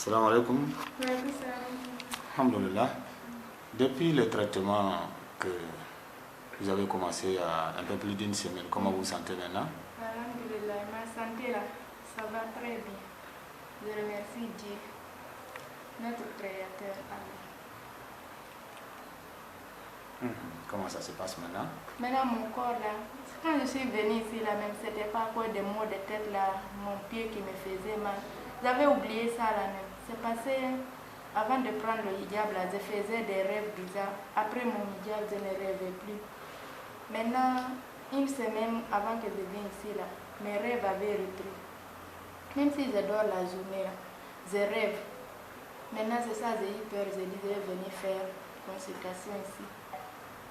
Salam alaikum. Alhamdulillah. Depuis le traitement que vous avez commencé il y a un peu plus d'une semaine, comment vous vous sentez maintenant? Alhamdulillah, ma santé là, ça va très bien. Je remercie Dieu, notre Créateur. Comment ça se passe maintenant? Maintenant, mon corps là, quand je suis venue ici là même, c'était pas quoi des maux de tête là, mon pied qui me faisait mal. J'avais oublié ça là même. C'est passé avant de prendre le hijab là, je faisais des rêves bizarres. Après mon hijab, je ne rêvais plus. Maintenant, une semaine avant que je vienne ici là, mes rêves avaient repris. Même si je dors la journée là, je rêve. Maintenant c'est ça, j'ai eu peur, j'ai dit je vais venir faire consultation ici.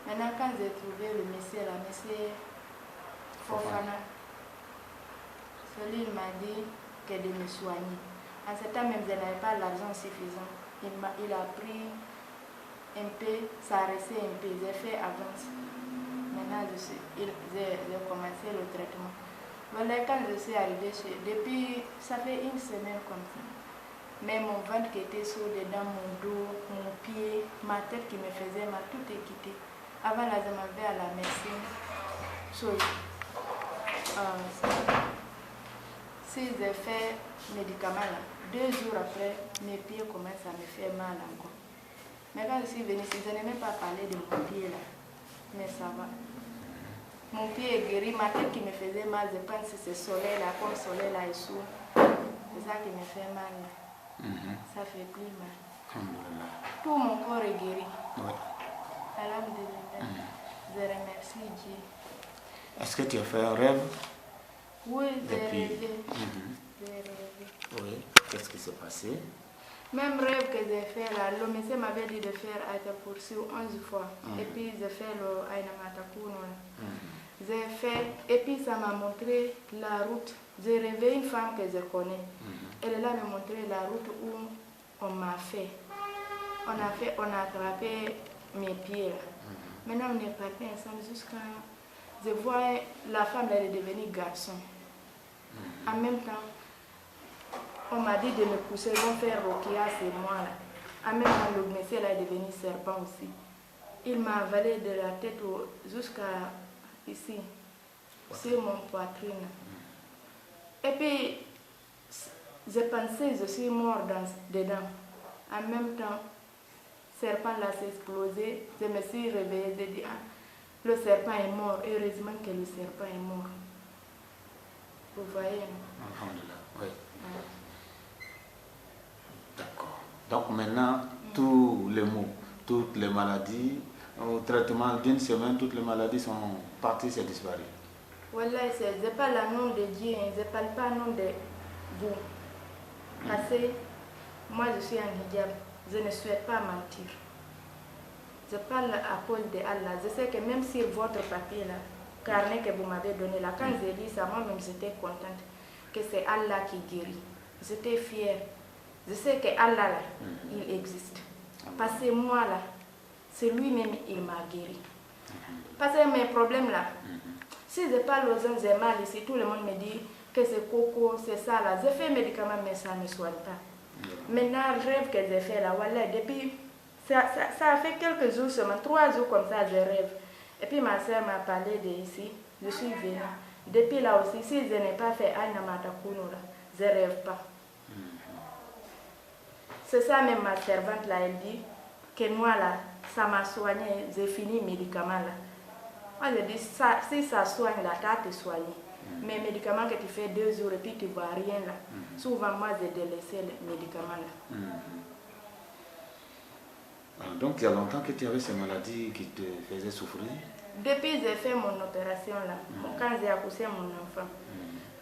Maintenant quand j'ai trouvé le monsieur là, monsieur Fofana, celui il m'a dit que de me soigner. En ce temps même je n'avais pas l'argent suffisant. Il a pris un peu, ça a resté un peu, j'ai fait avance. Maintenant j'ai commencé le traitement. Voilà, quand je suis arrivée depuis, ça fait une semaine comme ça. Mais mon ventre qui était chaud dedans, mon dos, mon pied, ma tête qui me faisait mal, tout est quitté. Avant là, je m'avais à la médecine. Si j'ai fait médicaments là, 2 jours après, mes pieds commencent à me faire mal encore. Mais quand je suis venue ici, je n'ai même pas parlé de mon pied là. Mais ça va. Mon pied est guéri, ma tête qui me faisait mal, je pense que c'est ce soleil là, comme le soleil là est sourd. C'est ça qui me fait mal. Ça fait plus mal. Tout mon corps est guéri. Oui. Alhamdulillah. Je remercie Dieu. Est-ce que tu as fait un rêve? Oui, j'ai Depuis... rêvé. Oui. Qu'est-ce qui s'est passé? Même rêve que j'ai fait là, le monsieur m'avait dit de faire Aïta Poursu 11 fois. Et puis j'ai fait le Aïna Matakuno. J'ai fait, et puis ça m'a montré la route. J'ai rêvé une femme que je connais. Elle est là me montrer la route où on m'a fait. On a attrapé mes pieds là. Maintenant on est parti ensemble jusqu'à... Je vois la femme elle est devenue garçon. En même temps, on m'a dit de me pousser, ils vont faire Rokia, c'est moi là. En même temps, le monsieur là est devenu serpent aussi. Il m'a avalé de la tête jusqu'à ici, sur mon poitrine. Et puis, je pensais que je suis mort dedans. En même temps, le serpent là s'est explosé. Je me suis réveillée, j'ai dit, ah, le serpent est mort. Heureusement que le serpent est mort. Vous voyez? Alhamdulillah, oui. D'accord. Donc maintenant, tous les maux, toutes les maladies, au traitement d'une semaine, toutes les maladies sont parties, c'est disparu. Voilà, je ne parle pas nom de Dieu, je ne parle pas nom de vous. Parce que moi je suis en hijab, je ne souhaite pas mentir. Je parle à cause de Allah. Je sais que même sur votre papier là, carnet que vous m'avez donné là, quand j'ai lu ça, moi-même j'étais contente que c'est Allah qui guérit. J'étais fière. Je sais que Allah là, il existe. Parce que moi là, c'est lui-même il m'a guéri. Parce que mes problèmes là, si je parle aux gens, j'ai mal ici, tout le monde me dit que c'est coco, c'est ça là. J'ai fait médicaments mais ça ne me soigne pas. Maintenant, le rêve que j'ai fait là, voilà, depuis, ça a fait quelques jours seulement, 3 jours comme ça, je rêve. Et puis ma soeur m'a parlé de ici, je suis venue. Depuis là aussi, si je n'ai pas fait Aïna Matakuno là, je ne rêve pas. C'est ça même ma servante là, elle dit que moi là, ça m'a soigné, j'ai fini les médicaments là. Moi je dis, si ça soigne là, tu as te soigné. Mais médicaments que tu fais 2 jours et puis tu ne vois rien là. Souvent moi j'ai délaissé les médicaments là. Donc il y a longtemps que tu avais ces maladies qui te faisaient souffrir? Depuis j'ai fait mon opération là, quand j'ai accouché mon enfant.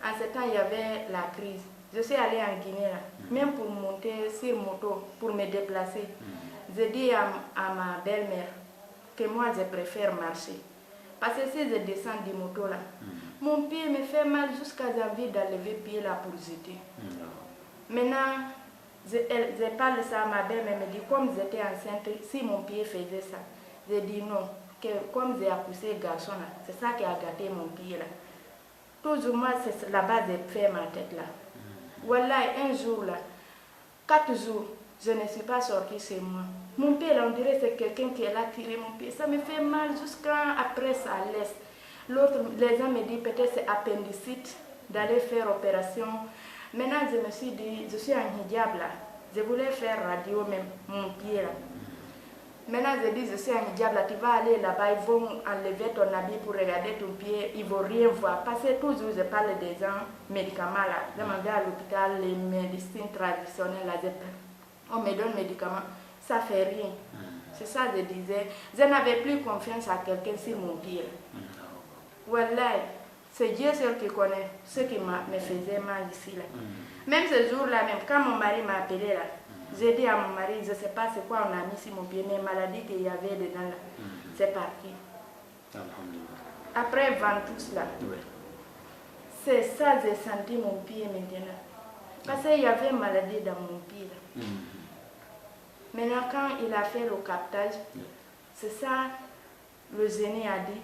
En ce temps il y avait la crise. Je suis allée en Guinée là, même pour monter sur moto, pour me déplacer. J'ai dit à ma belle-mère que moi je préfère marcher. Parce que si je descends du moto là, mon pied me fait mal jusqu'à j'ai envie d'enlever le pied là pour jeter. Maintenant, je parle ça à ma belle-mère, me dit comme j'étais enceinte, si mon pied faisait ça, je dis non, que comme j'ai accouché garçon là, c'est ça qui a gâté mon pied là. Toujours moi, c'est là-bas j'ai fait ma tête là. Voilà, un jour là, 4 jours, je ne suis pas sortie chez moi. Mon pied, là, on dirait que c'est quelqu'un qui a tiré mon pied. Ça me fait mal jusqu'à après ça laisse. L'autre, les gens me disent peut-être c'est appendicite d'aller faire opération. Maintenant, je me suis dit, je suis en hijab là. Je voulais faire radio même, mon pied là. Maintenant, je dis, je suis en hijab là, tu vas aller là-bas, ils vont enlever ton habit pour regarder ton pied, ils ne vont rien voir. Parce que toujours, je parle des gens médicaments là. Je m'en vais à l'hôpital, les médecines traditionnelles là, on me donne médicaments, ça ne fait rien. C'est ça que je disais. Je n'avais plus confiance à quelqu'un sur mon pied. Voilà, c'est Dieu seul qui connaît ce qui me faisait mal ici là. Même ce jour-là, même quand mon mari m'a appelé là, j'ai dit à mon mari, je ne sais pas c'est quoi on a mis sur mon pied, mais maladie qu'il y avait dedans là, c'est parti. Après ventouse là, c'est ça que j'ai senti mon pied maintenant. Parce qu'il y avait une maladie dans mon pied là. Maintenant quand il a fait le captage, c'est ça le génie a dit,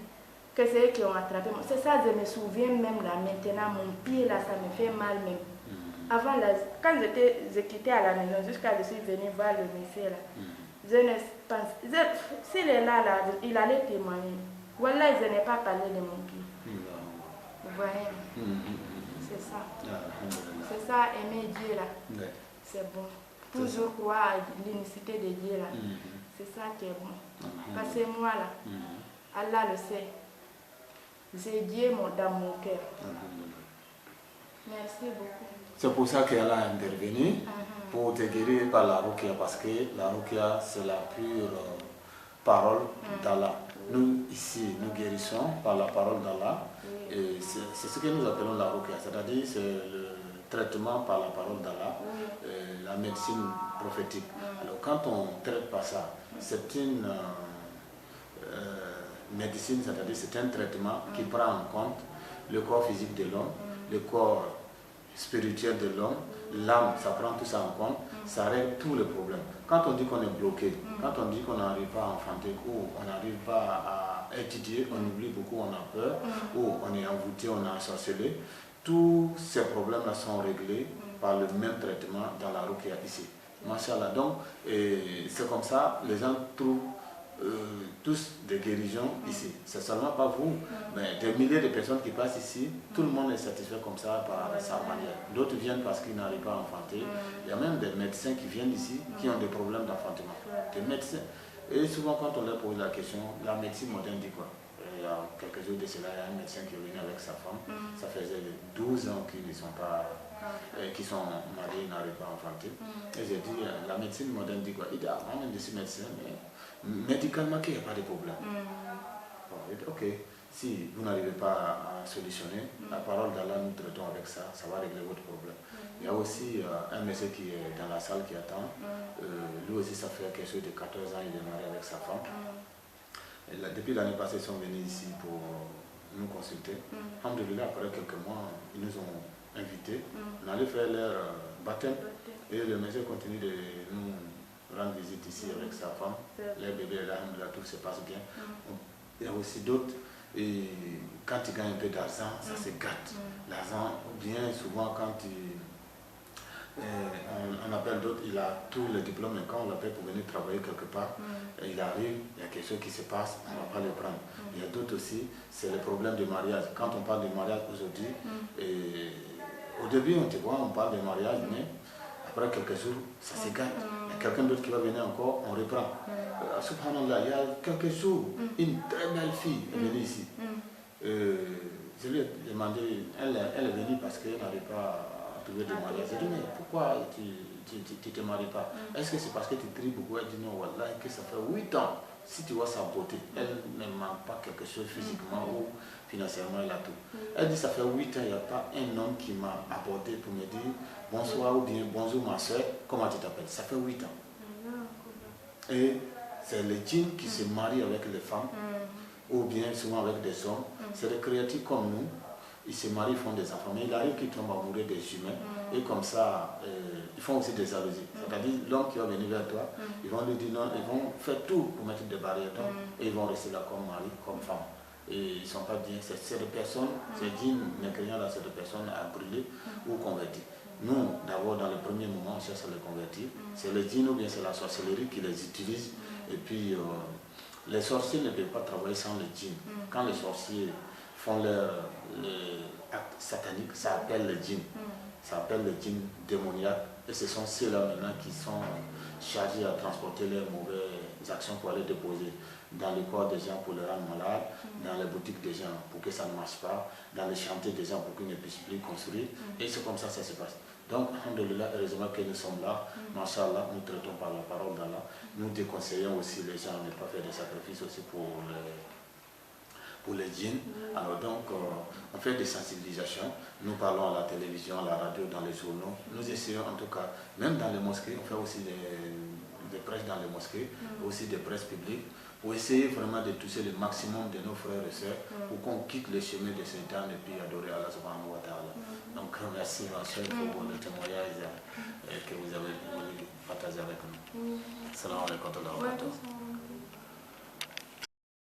que c'est eux qui ont attrapé. C'est ça, je me souviens même là, maintenant mon pied là, ça me fait mal même. Avant, là, quand j'ai quitté à la maison, jusqu'à je suis venue voir le monsieur là, je ne pense, s'il est là, il allait témoigner. Voilà, je n'ai pas parlé de mon pied. Vous voyez, c'est ça. C'est ça, aimer Dieu là, c'est bon. Toujours croire à l'unicité de Dieu là, c'est ça qui est bon. Parce que moi là, Allah le sait, j'ai Dieu dans mon cœur. Merci beaucoup. C'est pour ça qu'elle a intervenu, pour te guérir par la ruqya, parce que la ruqya c'est la pure parole d'Allah. Nous ici, nous guérissons par la parole d'Allah, et c'est ce que nous appelons la ruqya, c'est-à-dire c'est le traitement par la parole d'Allah, la médecine prophétique. Alors quand on traite par ça, c'est une médecine, c'est-à-dire c'est un traitement qui prend en compte le corps physique de l'homme, le corps spirituel de l'homme, l'âme, ça prend tout ça en compte, ça règle tous les problèmes. Quand on dit qu'on est bloqué, quand on dit qu'on n'arrive pas à enfanter, ou on n'arrive pas à étudier, on oublie beaucoup, on a peur, ou on est envoûté, on est ensorcelé, tous ces problèmes-là sont réglés par le même traitement dans la ruqya ici. Machallah. Donc, c'est comme ça, les gens trouvent tous des guérisons ici. C'est seulement pas vous, mais des milliers de personnes qui passent ici, tout le monde est satisfait comme ça par sa manière. D'autres viennent parce qu'ils n'arrivent pas à enfanter. Il y a même des médecins qui viennent ici qui ont des problèmes d'enfantement. Des médecins. Et souvent quand on leur pose la question, la médecine moderne dit quoi? Il y a quelques jours de cela, il y a un médecin qui est venu avec sa femme. Ça faisait 12 ans qu'ils ne sont pas, qui sont mariés, ils n'arrivent pas à enfanter. Et j'ai dit, la médecine moderne dit quoi? Il dit, ah, moi-même je suis médecin, mais médicalement, il n'y a pas de problème. Bon, il dit, ok, si vous n'arrivez pas à solutionner, la parole d'Allah, nous traitons avec ça, ça va régler votre problème. Il y a aussi un monsieur qui est dans la salle qui attend. Lui aussi, ça fait quelque chose de 14 ans, il est marié avec sa femme. Et là, depuis l'année passée, ils sont venus ici pour nous consulter. Alhamdoulilah, après quelques mois, ils nous ont invités. On allait faire leur baptême. Et le monsieur continue de nous rendre visite ici avec sa femme. Les bébés, là, tout se passe bien. Il y a aussi d'autres. Et quand ils gagnent un peu d'argent, ça se gâte. L'argent, bien souvent, quand on appelle d'autres, il a tous les diplômes, et quand on l'appelle pour venir travailler quelque part, il arrive, il y a quelque chose qui se passe, on ne va pas le prendre. Il y a d'autres aussi, c'est le problème du mariage. Quand on parle de mariage aujourd'hui, au début on te voit, on parle de mariage, mais après quelques jours, ça se gâte. Il y a quelqu'un d'autre qui va venir encore, on reprend. Subhanallah, il y a quelques jours, une très belle fille est venue ici. Je lui ai demandé, elle est venue parce qu'elle n'avait pas trouvé de mariage. J'ai dit, mais pourquoi tu ne te maries pas? Est-ce que c'est parce que tu tries beaucoup? Elle dit, non, voilà, que ça fait 8 ans. Si tu vois sa beauté, elle ne manque pas quelque chose physiquement ou financièrement, elle a tout. Elle dit, ça fait 8 ans, il n'y a pas un homme qui m'a abordé pour me dire, bonsoir ou bien bonjour ma soeur, comment tu t'appelles? Ça fait 8 ans. Et c'est les djinns qui se marient avec les femmes, ou bien souvent avec des hommes. C'est des créatures comme nous. Ils se marient, ils font des enfants, mais il arrive qu'ils tombent amoureux des humains, et comme ça, ils font aussi des jalousies. C'est-à-dire, l'homme qui va venir vers toi, ils vont lui dire non, ils vont faire tout pour mettre des barrières, donc, et ils vont rester là comme mari, comme femme. Et ils ne sont pas bien. C'est des personnes, ces djinns mécréants là, c'est des personnes à brûler ou convertir. Nous, d'abord, d'abord dans le premier moment, on cherche à les convertir. C'est les djinns ou bien c'est la sorcellerie qui les utilise. Et puis, les sorciers ne peuvent pas travailler sans les djinns. Quand les sorciers font leur acte satanique, ça appelle les djinns. Ça appelle les djinns démoniaques. Et ce sont ceux-là maintenant qui sont chargés à transporter leurs mauvaises actions pour aller déposer dans le corps des gens pour les rendre malades, dans les boutiques des gens pour que ça ne marche pas, dans les chantiers des gens pour qu'ils ne puissent plus construire. Et c'est comme ça que ça se passe. Donc, alhamdoulilah, heureusement que nous sommes là. Masha'Allah, nous traitons par la parole d'Allah. Nous déconseillons aussi les gens à ne pas faire des sacrifices aussi pour les djinns. Alors donc, on fait des sensibilisations. Nous parlons à la télévision, à la radio, dans les journaux. Nous essayons en tout cas, même dans les mosquées, on fait aussi des prêches dans les mosquées, aussi des prêches publiques, pour essayer vraiment de toucher le maximum de nos frères et sœurs, pour qu'on quitte le chemin de Satan et puis adorer Allah subhanahu wa ta'ala. Donc merci ma chère pour le témoignage que vous avez partagé avec nous. Salam alaikum wa rahmatullahi wa barakatuh.